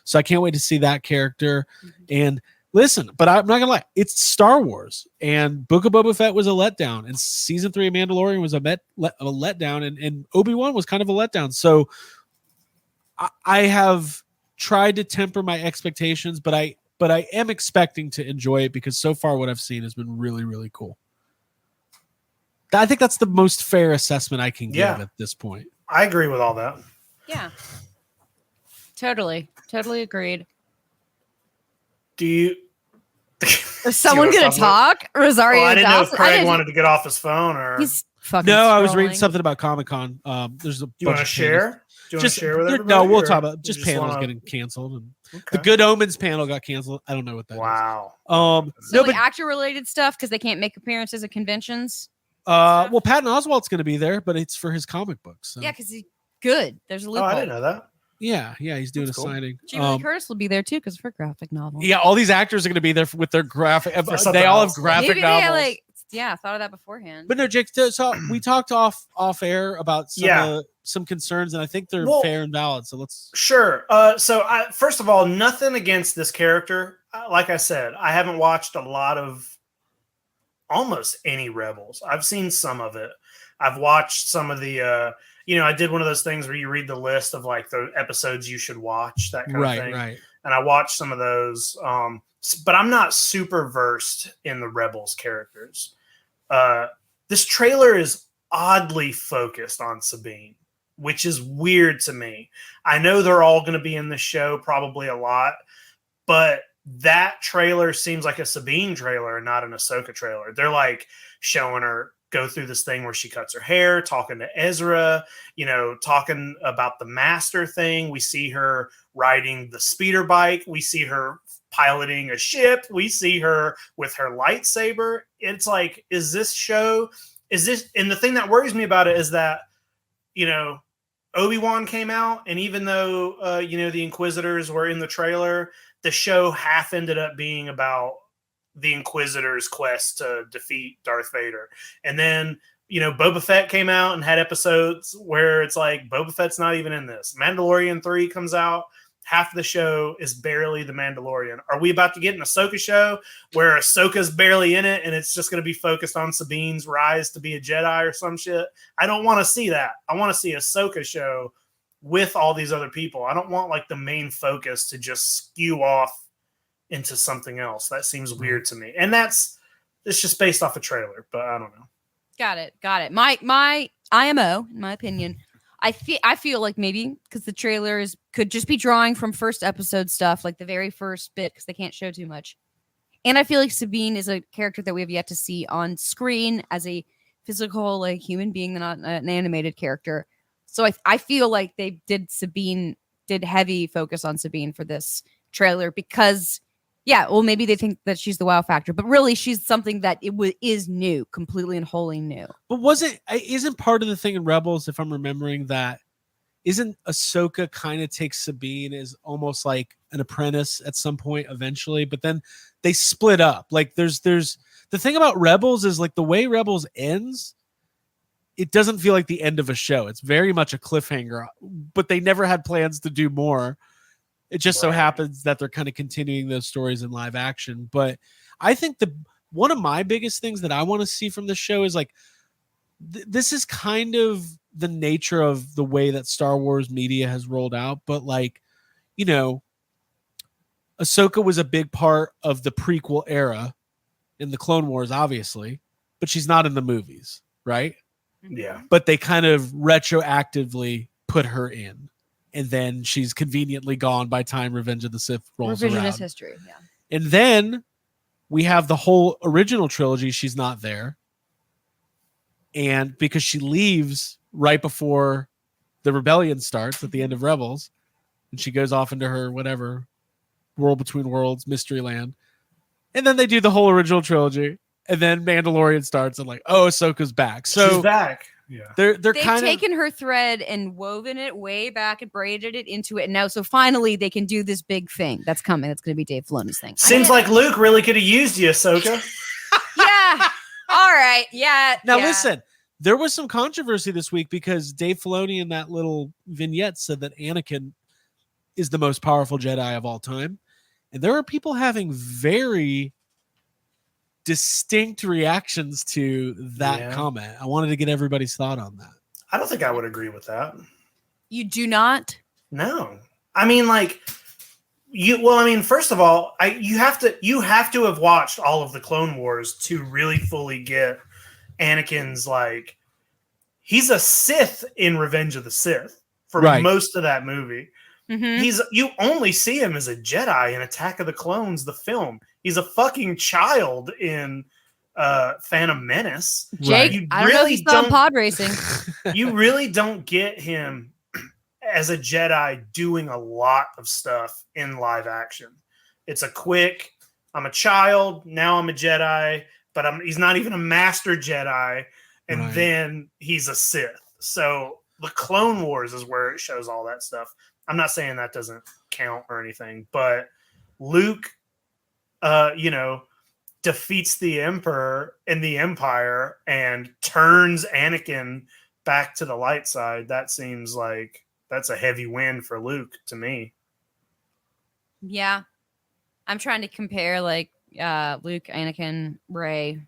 So I can't wait to see that character. And listen, but I'm not gonna lie, it's Star Wars, and Book of Boba Fett was a letdown, and season 3 of Mandalorian was a letdown, and Obi-Wan was kind of a letdown. So I have tried to temper my expectations, but I am expecting to enjoy it, because so far what I've seen has been really, really cool. I think that's the most fair assessment I can give at this point. I agree with all that. Yeah. Totally agreed. Do you? Is someone going to talk? Rosario I didn't know if Dawson? Craig wanted to get off his phone or. He's fucking No, I was reading scrolling. something about Comic-Con. There's a Do you want to share? Do you want to share with everybody? No, we'll or talk about you just panels wanna- getting canceled. And Okay. the Good Omens panel got canceled. I don't know what that is. Wow. So actor related stuff because they can't make appearances at conventions. Well, Patton Oswalt's going to be there, but it's for his comic books. So. Yeah, because he's good. There's a Oh, loophole. I didn't know that. Yeah, he's doing That's a cool. signing. Jamie Lee Curtis will be there too because of her graphic novel. Yeah, all these actors are going to be there with their graphic. For They something all have else. graphic Maybe novels. I thought of that beforehand. But no, Jake. So we talked off air about some concerns, and I think they're fair and valid. So let's. Sure. First of all, nothing against this character. Like I said, I haven't watched a lot of almost any Rebels. I've seen some of it. I've watched some of the. I did one of those things where you read the list of like the episodes you should watch, that kind of thing. Right. And I watched some of those. But I'm not super versed in the Rebels characters. This trailer is oddly focused on Sabine, which is weird to me. I know they're all going to be in the show probably a lot, but that trailer seems like a Sabine trailer and not an Ahsoka trailer. They're like showing her go through this thing where she cuts her hair, talking to Ezra, talking about the master thing. We see her riding the speeder bike. We see her piloting a ship. We see her with her lightsaber. It's like, and the thing that worries me about it is that, Obi-Wan came out, and even though, the Inquisitors were in the trailer, the show half ended up being about the Inquisitor's quest to defeat Darth Vader. And then, Boba Fett came out and had episodes where it's like, Boba Fett's not even in this. Mandalorian 3 comes out. Half of the show is barely the Mandalorian. Are we about to get an Ahsoka show where Ahsoka's barely in it and it's just going to be focused on Sabine's rise to be a Jedi or some shit? I don't want to see that. I want to see a Ahsoka show with all these other people. I don't want like the main focus to just skew off into something else. That seems weird to me. And it's just based off a trailer, but I don't know. Got it. My IMO, in my opinion, I feel like maybe because the trailers could just be drawing from first episode stuff, like the very first bit, because they can't show too much. And I feel like Sabine is a character that we have yet to see on screen as a physical, like human being, not an animated character. So I feel like they did heavy focus on Sabine for this trailer because, maybe they think that she's the wow factor, but really she's something that is new, completely and wholly new. But isn't part of the thing in Rebels, if I'm remembering that, isn't Ahsoka kind of takes Sabine as almost like an apprentice at some point eventually, but then they split up. Like there's the thing about Rebels is like the way Rebels ends, it doesn't feel like the end of a show. It's very much a cliffhanger, but they never had plans to do more. It just so happens that they're kind of continuing those stories in live action. But I think one of my biggest things that I want to see from this show is like, this is kind of the nature of the way that Star Wars media has rolled out, but like, you know, Ahsoka was a big part of the prequel era in the Clone Wars, obviously, but she's not in the movies, right? Yeah. But they kind of retroactively put her in, and then she's conveniently gone by time Revenge of the Sith rolls Revisionist around. history, yeah. And then we have the whole original trilogy. She's not there. And because she leaves right before the rebellion starts at the end of Rebels, and she goes off into her whatever World Between Worlds, Mystery Land. And then they do the whole original trilogy. And then Mandalorian starts and like, oh, Ahsoka's back. So she's back. Yeah. They've kind of taken her thread and woven it way back and braided it into it. And now, so finally they can do this big thing that's coming. That's going to be Dave Filoni's thing. Seems like Luke really could have used you, Ahsoka. Yeah. All right. Yeah. Now listen, there was some controversy this week because Dave Filoni in that little vignette said that Anakin is the most powerful Jedi of all time. And there are people having very distinct reactions to that comment. I wanted to get everybody's thought on that. I don't think I would agree with that. You do not? No. I mean, like, first of all, you have to have watched all of the Clone Wars to really fully get Anakin's, like, he's a Sith in Revenge of the Sith for most of that movie. Mm-hmm. You only see him as a Jedi in Attack of the Clones, the film. He's a fucking child in Phantom Menace. Jake, I don't know if you saw pod racing. You really don't get him as a Jedi doing a lot of stuff in live action. It's a quick, I'm a child, now I'm a Jedi, but he's not even a master Jedi, and then he's a Sith. So the Clone Wars is where it shows all that stuff. I'm not saying that doesn't count or anything, but Luke, defeats the Emperor and the Empire and turns Anakin back to the light side. That seems like that's a heavy win for Luke to me. Yeah. I'm trying to compare like Luke, Anakin, Rey,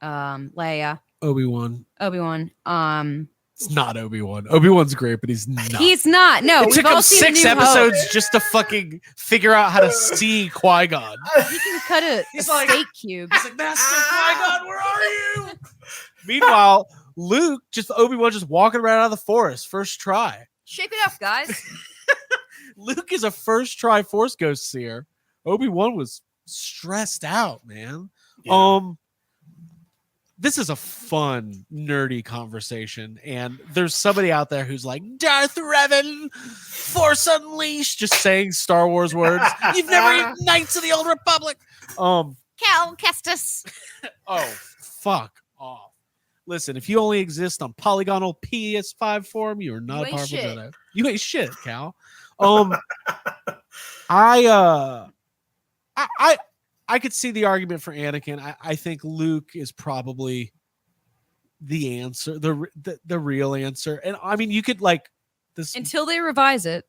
Leia, Obi-Wan. It's not Obi-Wan. Obi-Wan's great, but he's not. He's not. No, it took him 6 episodes just to fucking figure out how to see Qui-Gon. He can cut a steak cube. He's like, Master Qui-Gon, where are you? Meanwhile, Luke, Obi-Wan just walking right out of the forest, first try. Shake it up, guys. Luke is a first try Force Ghost seer. Obi-Wan was stressed out, man. Yeah. This is a fun, nerdy conversation, and there's somebody out there who's like, Darth Revan, Force Unleashed, just saying Star Wars words. You've never eaten Knights of the Old Republic. Cal Kestis. Oh, fuck off. Listen, if you only exist on polygonal PS5 form, you are not a powerful Jedi. You ain't shit, Cal. I could see the argument for Anakin. I think Luke is probably the answer, the real answer. And I mean, you could like this until they revise it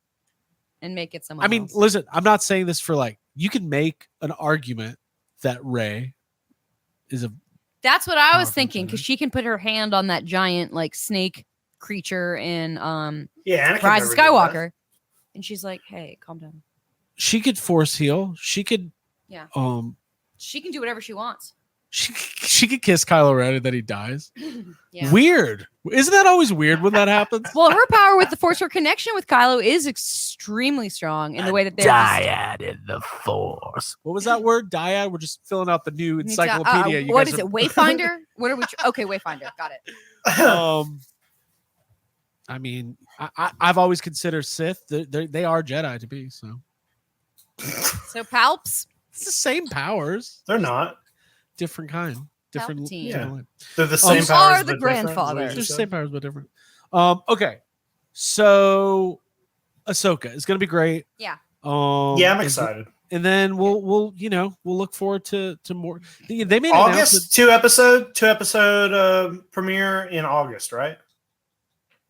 and make it someone. I mean, listen, I'm not saying this for like, you can make an argument that Rey is a. That's what I was thinking, because she can put her hand on that giant like snake creature in Rise of Skywalker, and she's like, "Hey, calm down." She could force heal. She could. Yeah. She can do whatever she wants. She could kiss Kylo Ren and then he dies. Yeah. Weird. Isn't that always weird when that happens? Well, her power with the Force, her connection with Kylo is extremely strong in the way that they're dyad in the Force. What was that word? Dyad? We're just filling out the new encyclopedia. What is it? Wayfinder? What are we? Okay, Wayfinder. Got it. I mean, I've always considered Sith. They are Jedi to be so. So Palps. It's the same powers. They're not. Different kind. Different. Yeah. They're the same powers. Are the grandfather. They're the same powers, but different. Okay. So Ahsoka is going to be great. Yeah. Yeah, I'm excited. And then we'll look forward to more. They made August 2-episode premiere in August, right?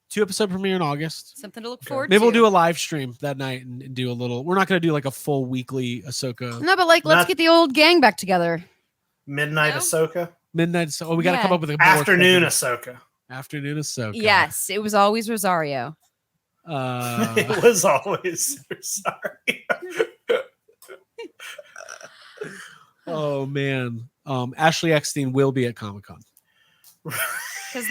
2-episode premiere in August. Something to look forward to. Maybe we'll do a live stream that night and do a little. We're not going to do like a full weekly Ahsoka. No, but like let's get the old gang back together. Midnight Ahsoka. Midnight. Oh, we got to come up with a afternoon Ahsoka. Afternoon Ahsoka. Yes, it was always Rosario. It was always sorry. Oh man. Ashley Eckstein will be at Comic-Con. Because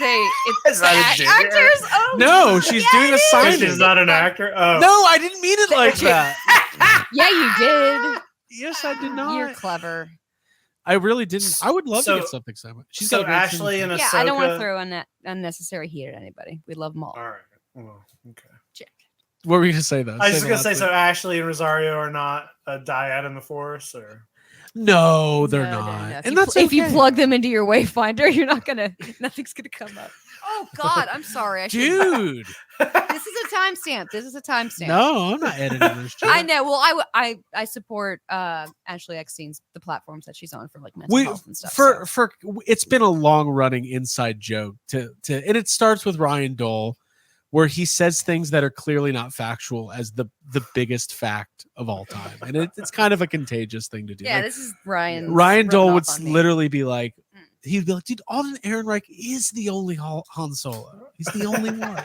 Is that a dig? actors. Oh, No, she's doing a signing. She's not an actor. Oh. No, I didn't mean it like that. Yeah, you did. Yes, I did not. You're clever. I really didn't. I would love to So- get something signed. She's so got a great Ashley signature. and Yeah, I don't want to Ahsoka- throw unnecessary heat at anybody. We love them all. All right. Well, okay. What were you gonna say though? I was just the gonna last say, thing. so Ashley and Rosario are not a dyad in the Force, or No, they're No, not. If And you, that's if you okay. plug them into your Wayfinder, you're not gonna. Nothing's gonna come up. Oh God, I'm sorry. I shouldn't- Dude. This is a timestamp. This is a timestamp. No, I'm not editing this. Shit. I know. Well, I support Ashley Eckstein's the platforms that she's on for like mental health and stuff. For it's been a long running inside joke to and it starts with Ryan Dole, where he says things that are clearly not factual as the biggest fact of all time, and it's kind of a contagious thing to do. yeah, Like, this is Ryan. Ryan Dole rubbing would off on me. literally be like, he'd be like, dude, Alden Ehrenreich is the only Han Solo. He's the only one.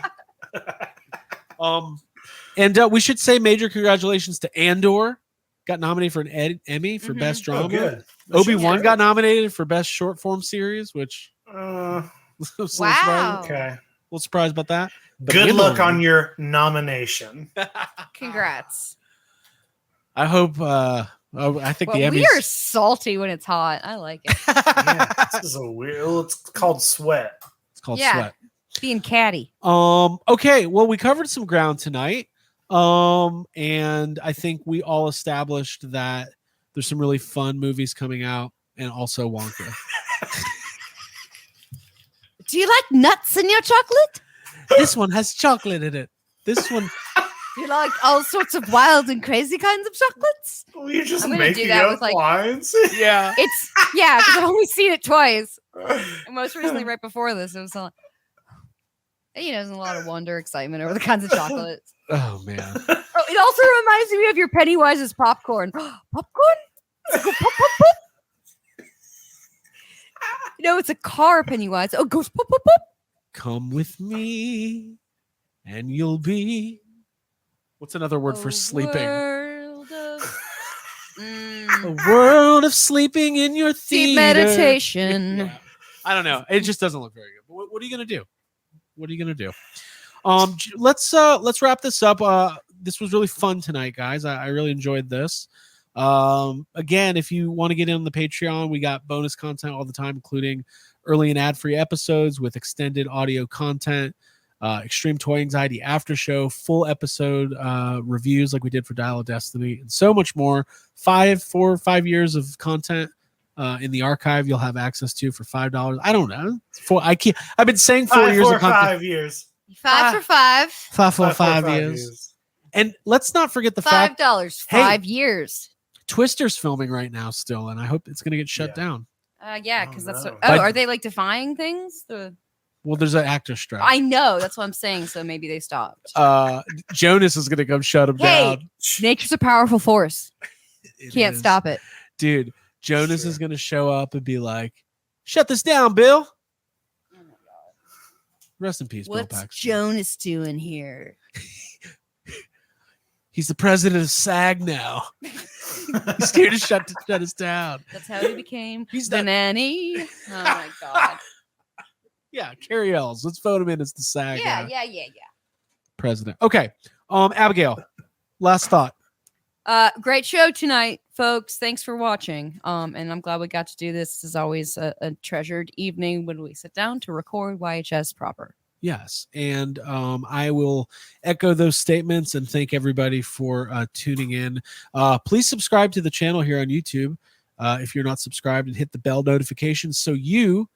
And we should say major congratulations to Andor. Got nominated for an Emmy for Mhm. Best Drama. oh, good. Obi-Wan Yeah. got nominated for Best Short Form Series, which Uh, was a little Wow. surprising. okay. A little surprised about that. But Good win luck the on award. your nomination. Congrats. I hope. I think Well, the we Emmys. are salty when it's hot. I like it. Yeah, this is a weird. Well, it's called sweat. It's called Yeah. Sweat. Being catty. Okay. Well, we covered some ground tonight. And I think we all established that there's some really fun movies coming out, and also Wonka. Do you like nuts in your chocolate? This one has chocolate in it. This one. Do you like all sorts of wild and crazy kinds of chocolates? Well, you're just I'm gonna do making that up with, like- lines. Yeah. It's because I've only seen it twice. And most recently, right before this, it was there's a lot of wonder, excitement over the kinds of chocolates. Oh man. Oh, it also reminds me of your Pennywise's popcorn. Popcorn? It's like, pop, pop, pop. It's a car, Pennywise. Oh, it goes pop, pop, pop. Come with me, and you'll be. What's another word for A sleeping? world of A world of sleeping in your deep theater. meditation. Yeah. I don't know. It just doesn't look very good. But what are you gonna do? What are you gonna do? Let's wrap this up. This was really fun tonight, guys. I really enjoyed this. Again, if you want to get in on the Patreon, we got bonus content all the time, including early and ad-free episodes with extended audio content, extreme toy anxiety after show, full episode reviews like we did for Dial of Destiny, and so much more. 4 or 5 years of content in the archive you'll have access to for $5. I don't know. I've been saying 4 years of content. 5 years. 5 for 5. 5 for 5 5 years. And let's not forget the fact $5. Hey. 5 years. Twister's filming right now still, and I hope it's going to get shut Yeah. down. Yeah, Oh, because that's no. what. But- Are they like defying things? Well, there's an actor strike. I know. That's what I'm saying. So maybe they stopped. Jonas is going to come shut him Hey. down. Nature's a powerful force. It Can't is. stop it. Dude, Jonas Sure. is going to show up and be like, shut this down, Bill. Rest in peace, Bill What's Paxton. Jonas doing here? He's the president of SAG now. He's here to shut us down. That's how he became He's the not- nanny. Oh my god. Yeah, Carrie Ells. Let's vote him in as the SAG Yeah. president. Okay. Abigail, last thought. Great show tonight, folks. Thanks for watching. And I'm glad we got to do this. This is always a treasured evening when we sit down to record YHS proper. Yes. And I will echo those statements and thank everybody for tuning in. Please subscribe to the channel here on YouTube if you're not subscribed, and hit the bell notifications so you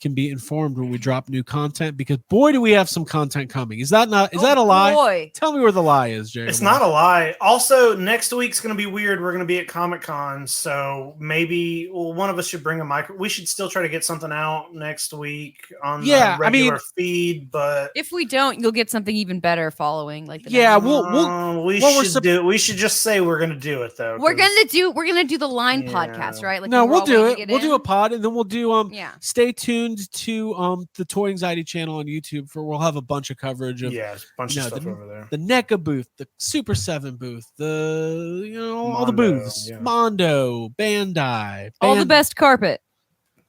can be informed when we drop new content, because boy, do we have some content coming. Is that a lie? Boy. Tell me where the lie is, Jay. It's not a lie. Also, next week's going to be weird. We're going to be at Comic-Con, so maybe one of us should bring a mic. We should still try to get something out next week on Yeah, the I mean- regular feed, but If we don't, you'll get something even better following. Like the Yeah, next we'll we should just say we're going to do it though. We're 'cause- we're gonna do the line Yeah. podcast, right? Like No, when we're we'll all do waiting to it. get We'll do in. a pod, and then we'll do Yeah. Stay tuned tuned to the Toy Anxiety channel on YouTube we'll have a bunch of coverage of Yeah, a bunch of stuff over there. the NECA booth, the Super 7 booth, all the Mondo, booths, yeah. Mondo, Bandai, All the best carpet.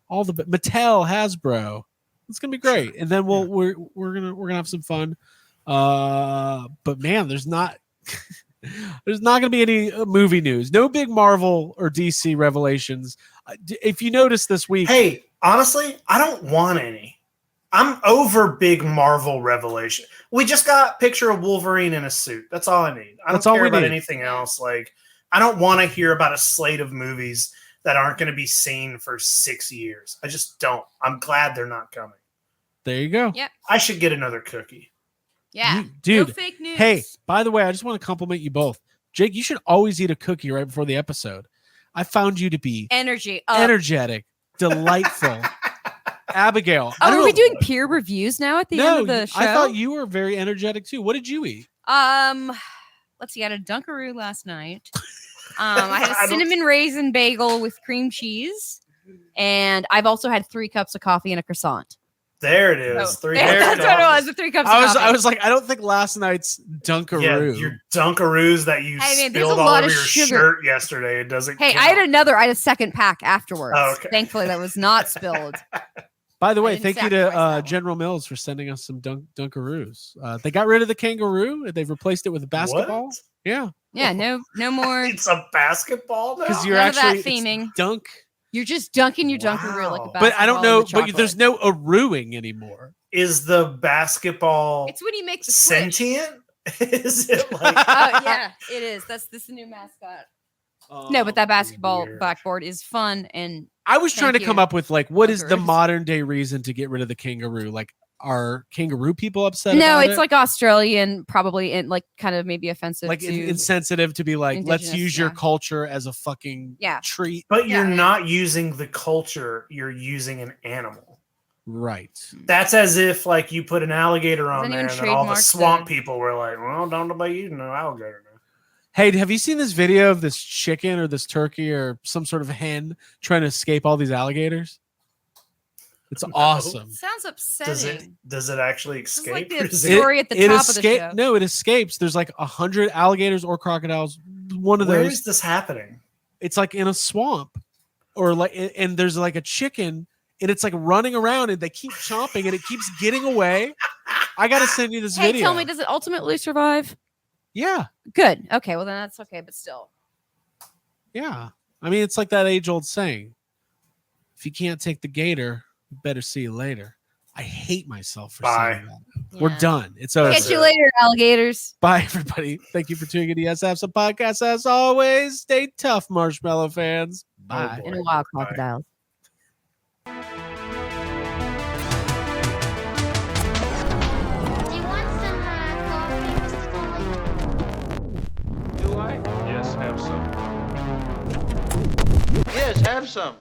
all the Mattel, Hasbro. It's gonna be great, and then we're gonna have some fun. But man, there's not gonna be any movie news. No big Marvel or DC revelations. If you notice this week, Hey, honestly, I don't want any. I'm over big Marvel revelation. We just got a picture of Wolverine in a suit. That's all I need. I don't care about anything else. Like, I don't want to hear about a slate of movies that aren't going to be seen for 6 years. I just don't. I'm glad they're not coming. there you go. Yep. I should get another cookie. Yeah. Dude. No fake news. Hey, by the way, I just want to compliment you both. Jake, you should always eat a cookie right before the episode. I found you to be energy. energetic, delightful. Abigail. Oh, are we doing peer reviews now at the end of the show? I thought you were very energetic too. What did you eat? Let's see. I had a Dunkaroo last night. I had a cinnamon raisin bagel with cream cheese, and I've also had 3 cups of coffee and a croissant. There it is. That's what it was. With 3 cups of coffee. I was like, I don't think last night's Dunkaroo. Yeah, your Dunkaroos that you spilled all over your shirt yesterday. It doesn't. Hey, count. I had a second pack afterwards. Oh, okay. Thankfully, that was not spilled. By the way, thank you to General Mills for sending us some Dunkaroos. They got rid of the kangaroo. They've replaced it with a basketball. What? Yeah. Yeah, no more. It's a basketball now? Because you're None of that actually theming. dunk. You're just dunking your Dunkaroo like a basketball. But I don't know. in the But there's chocolate. no arooing anymore. Is the basketball It's when you make the squish. sentient? Is it like? Oh yeah, it is. This is the new mascot. No, but that basketball weird. blackboard is fun, and I was trying to Thank come you. up with like, what is the Dunkaroos. modern day reason to get rid of the kangaroo? Like, are kangaroo people upset? no, about it's it? like Australian, probably, and like kind of maybe offensive. like to, insensitive to be like, let's Indigenous, use your yeah. culture as a fucking Yeah. treat. But you're Yeah. not using the culture. You're using an animal. Right. That's as if like you put an alligator on Doesn't there, even and then all the trademark swamp the- people were like, "Well, don't nobody eating no alligator now." Hey, have you seen this video of this chicken or this turkey or some sort of hen trying to escape all these alligators? It's awesome. sounds upsetting. Does it actually This is escape? like the Or is story at the top of the show. No, it escapes. There's like 100 alligators or crocodiles. One of Where those. is this happening? It's like in a swamp, or like, and there's like a chicken, and it's like running around, and they keep chomping, and it keeps getting away. I gotta send you this Hey, video. tell me, does it ultimately survive? Yeah, Good. Okay, well then that's okay, but still. yeah. I mean, it's like that age-old saying: if you can't take the gator, you better see you later. I hate myself for saying that. We're Yeah. done. It's over. Catch you later, alligators. Bye, everybody. Thank you for tuning in to YHS Podcast. As always, stay tough, Marshmallow fans. Bye. boy. In a while, Bye. crocodiles. Do you want some coffee, Mr. Toy? Do I? Yes, have some. Yes, have some.